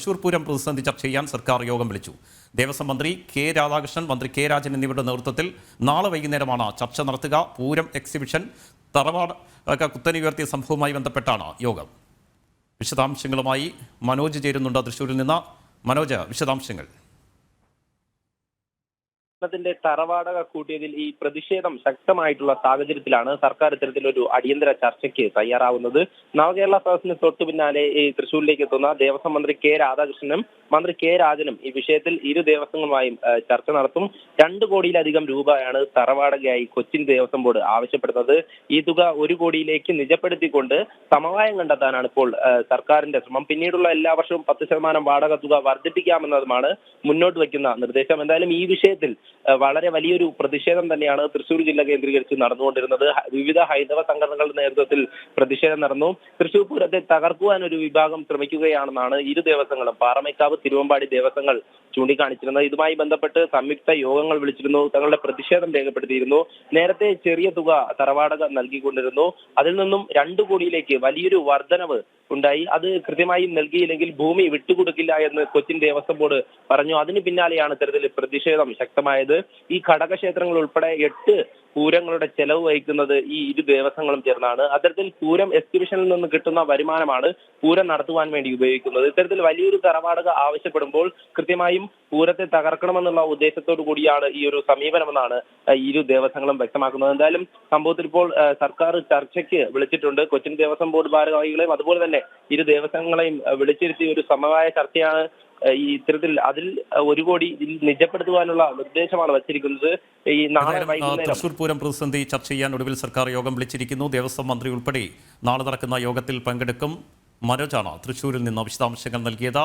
തൃശൂർ പൂരം പ്രതിസന്ധി ചർച്ച ചെയ്യാൻ സർക്കാർ യോഗം വിളിച്ചു. ദേവസ്വം മന്ത്രി കെ രാധാകൃഷ്ണൻ, മന്ത്രി കെ രാജൻ എന്നിവരുടെ നേതൃത്വത്തിൽ നാളെ വൈകുന്നേരമാണ് ചർച്ച നടത്തുക. പൂരം എക്സിബിഷൻ തറവാട് കുത്തനെ ഉയർത്തിയ സംഭവവുമായി ബന്ധപ്പെട്ടാണ് യോഗം. വിശദാംശങ്ങളുമായി മനോജ് ചേരുന്നുണ്ട് തൃശ്ശൂരിൽ നിന്ന്. മനോജ്, വിശദാംശങ്ങൾ. ത്തിന്റെ തറവാടക കൂട്ടിയതിൽ ഈ പ്രതിഷേധം ശക്തമായിട്ടുള്ള സാഹചര്യത്തിലാണ് സർക്കാർ ഇത്തരത്തിലൊരു അടിയന്തര ചർച്ചയ്ക്ക് തയ്യാറാവുന്നത്. നവകേരള സദസ്സിന് തൊട്ടു പിന്നാലെ ഈ തൃശ്ശൂരിലേക്ക് എത്തുന്ന ദേവസ്വം മന്ത്രി കെ രാധാകൃഷ്ണനും മന്ത്രി കെ രാജനും ഈ വിഷയത്തിൽ ഇരു ദേവസ്വങ്ങളുമായും ചർച്ച നടത്തും. 2 കോടിയിലധികം രൂപയാണ് തറവാടകയായി കൊച്ചിൻ ദേവസ്വം ബോർഡ് ആവശ്യപ്പെടുന്നത്. ഈ തുക 1 കോടിയിലേക്ക് നിജപ്പെടുത്തിക്കൊണ്ട് സമവായം കണ്ടെത്താനാണ് ഇപ്പോൾ സർക്കാരിന്റെ ശ്രമം. പിന്നീടുള്ള എല്ലാ വർഷവും 10% വാടക തുക വർദ്ധിപ്പിക്കാമെന്നതുമാണ് മുന്നോട്ട് വയ്ക്കുന്ന നിർദ്ദേശം. എന്തായാലും ഈ വിഷയത്തിൽ വളരെ വലിയൊരു പ്രതിഷേധം തന്നെയാണ് തൃശ്ശൂർ ജില്ല കേന്ദ്രീകരിച്ച് നടന്നുകൊണ്ടിരുന്നത്. വിവിധ ഹൈന്ദവ സംഘടനകളുടെ നേതൃത്വത്തിൽ പ്രതിഷേധം നടന്നു. തൃശ്ശൂർ പൂരത്തെ തകർക്കുവാൻ ഒരു വിഭാഗം ശ്രമിക്കുകയാണെന്നാണ് ഇരു ദേവസ്വങ്ങളും, പാറമേക്കാവ്, തിരുവമ്പാടി ദേവസ്വങ്ങൾ ചൂണ്ടിക്കാണിച്ചിരുന്നത്. ഇതുമായി ബന്ധപ്പെട്ട് സംയുക്ത യോഗങ്ങൾ വിളിച്ചിരുന്നു, തങ്ങളുടെ പ്രതിഷേധം രേഖപ്പെടുത്തിയിരുന്നു. നേരത്തെ ചെറിയ തുക തറവാടക നൽകിക്കൊണ്ടിരുന്നു. അതിൽ നിന്നും 2 കോടിയിലേക്ക് വലിയൊരു വർധനവ് ഉണ്ടായി. അത് കൃത്യമായി നൽകിയില്ലെങ്കിൽ ഭൂമി വിട്ടുകൊടുക്കില്ല എന്ന് കൊച്ചിൻ ദേവസ്വം ബോർഡ് പറഞ്ഞു. അതിന് പിന്നാലെയാണ് ഇത്തരത്തിൽ പ്രതിഷേധം ശക്തമായത്. ഈ ഘടകക്ഷേത്രങ്ങൾ ഉൾപ്പെടെ 8 പൂരങ്ങളുടെ ചെലവ് വഹിക്കുന്നത് ഈ ഇരു ദേവസ്വങ്ങളും ചേർന്നാണ്. അത്തരത്തിൽ പൂരം എക്സിബിഷനിൽ നിന്ന് കിട്ടുന്ന വരുമാനമാണ് പൂരം നടത്തുവാൻ വേണ്ടി ഉപയോഗിക്കുന്നത്. ഇത്തരത്തിൽ വലിയൊരു തറവാടക ആവശ്യപ്പെടുമ്പോൾ കൃത്യമായും പൂരത്തെ തകർക്കണമെന്നുള്ള ഉദ്ദേശത്തോടു കൂടിയാണ് ഈ ഒരു സമീപനമെന്നാണ് ഇരു ദേവസ്വങ്ങളും വ്യക്തമാക്കുന്നത്. എന്തായാലും സംഭവത്തിൽ ഇപ്പോൾ സർക്കാർ ചർച്ചയ്ക്ക് വിളിച്ചിട്ടുണ്ട്. കൊച്ചിൻ ദേവസ്വം ബോർഡ് ഭാരവാഹികളെയും അതുപോലെ തന്നെ ഇരു ദേവസ്വങ്ങളെയും വിളിച്ചിരുത്തി ഒരു സമവായ ചർച്ചയാണ് ഈ ഇത്തരത്തിൽ അതിൽ 1 കോടി നിജപ്പെടുത്തുവാനുള്ള നിർദ്ദേശമാണ് വച്ചിരിക്കുന്നത്. ഈ നാളെ വൈകുന്നേരം തൃശൂർ പൂരം പ്രതിസന്ധി ചർച്ച ചെയ്യാൻ ഒടുവിൽ സർക്കാർ യോഗം വിളിച്ചിരിക്കുന്നു. ദേവസ്വം മന്ത്രി ഉൾപ്പെടെ നാളെ നടക്കുന്ന യോഗത്തിൽ പങ്കെടുക്കും. മനോജാണ് തൃശ്ശൂരിൽ നിന്ന് വിശദാംശങ്ങൾ നൽകിയത്.